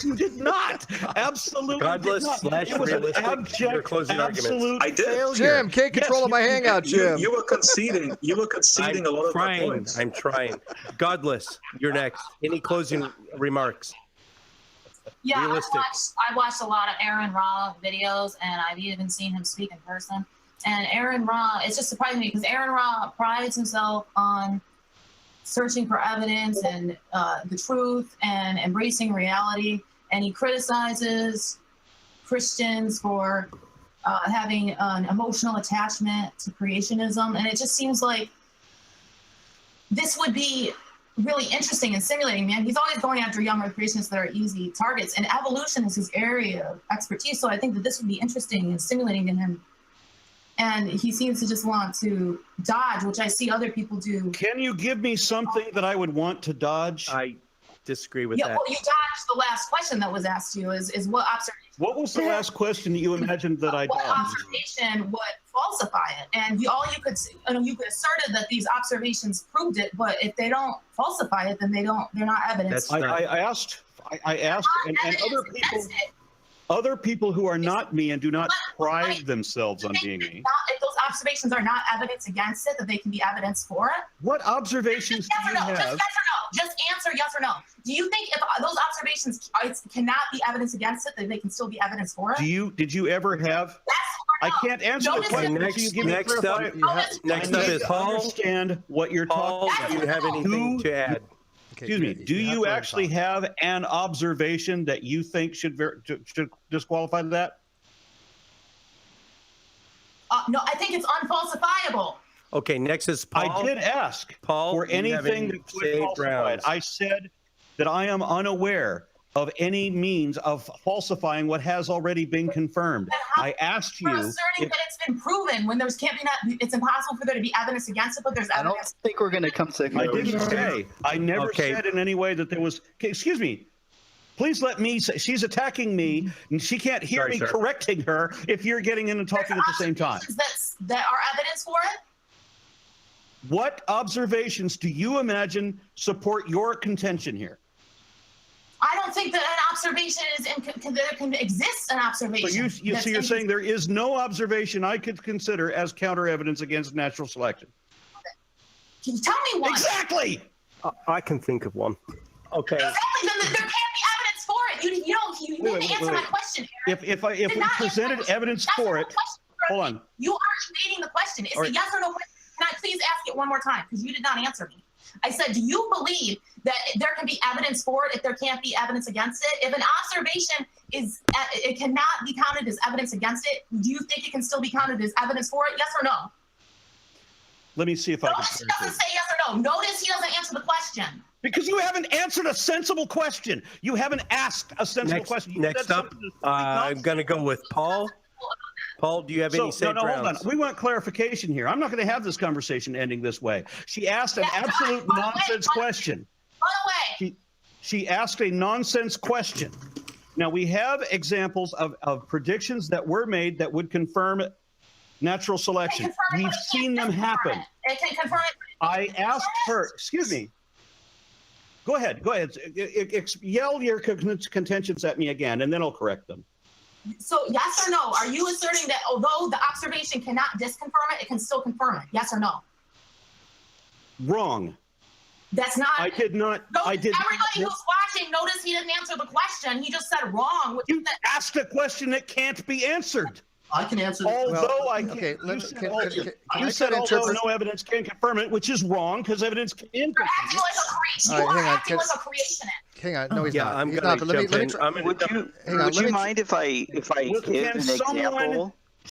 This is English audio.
You did not. Absolutely. Godless slash realistic. Your closing arguments. I did. Failure. Jim, can't control my hangout, Jim. You were conceding. You were conceding a lot of my points. I'm trying. Godless, you're next. Any closing remarks? Yeah, Realistic. I watched a lot of Aron Ra videos, and I've even seen him speak in person. And Aron Ra, it's just surprising me because Aron Ra prides himself on searching for evidence and the truth and embracing reality. And he criticizes Christians for having an emotional attachment to creationism. And it just seems like this would be really interesting and stimulating, man. He's always going after young earth creationists that are easy targets, and evolution is his area of expertise. So I think that this would be interesting and stimulating to him. And he seems to just want to dodge, which I see other people do. Can you give me something that I would want to dodge? I disagree with Yeah, that. well, you dodged the last question that was asked to you. Is what observation? What was the last question that you imagined that I What dodged? observation would falsify it? And you could asserted that these observations proved it, but if they don't falsify it, then they're not evidence. I asked, and other people who are not me and do not pride themselves on being me. If those observations are not evidence against it, that they can be evidence for it. What observations do you have? Just yes or no. Just answer yes or no. Do you think if those observations cannot be evidence against it, that they can still be evidence for it? Did you ever have? I can't answer the question. Next up is Paul. Understand what you're talking about. Do you have anything to add? Excuse me. Do you actually have an observation that you think should disqualify that? No, I think it's unfalsifiable. Okay, next is Paul. I did ask Paul, for anything that could falsify it. I said that I am unaware of any means of falsifying what has already been confirmed. I asked you. You're asserting that it's been proven when there's can't be that it's impossible for there to be evidence against it, but there's evidence. I don't think we're going to come to. I didn't say. I never said in any way that there was. Okay, excuse me. Please let me say. She's attacking me, and she can't hear me correcting her if you're getting in and talking at the same time. That are evidence for it. What observations do you imagine support your contention here? I don't think that an observation is there can exist an observation. So you're saying there is no observation I could consider as counter evidence against natural selection. Can you tell me one? Exactly. I can think of one. Okay. Exactly. Then there can't be evidence for it. You didn't answer my question, Aaron. If we presented evidence for it, hold on. You are evading the question. It's a yes or no question. Can I please ask it one more time? Because you did not answer me. I said, do you believe that there can be evidence for it if there can't be evidence against it? If an observation it cannot be counted as evidence against it, do you think it can still be counted as evidence for it? Yes or no? Let me see if I can. Notice he doesn't say yes or no. Notice he doesn't answer the question. Because you haven't answered a sensible question. You haven't asked a sensible question. Next up, I'm going to go with Paul. Paul, do you have any safe hold on. We want clarification here. I'm not going to have this conversation ending this way. She asked an absolute nonsense question. She asked a nonsense question. Now, we have examples of predictions that were made that would confirm natural selection. We've seen them happen. It can confirm it. I asked her, excuse me. Go ahead. Yell your contentions at me again, and then I'll correct them. So yes or no, are you asserting that although the observation cannot disconfirm it, it can still confirm it? Yes or no? Wrong. That's not. I did not. Everybody who's watching, notice he didn't answer the question. He just said wrong. You asked a question that can't be answered. I can answer. Although you said although no evidence can confirm it, which is wrong because evidence can confirm it. You are acting like a creationist. Hang on, no, he's not. I'm he's going not. to jump in. Would you mind if I give an example?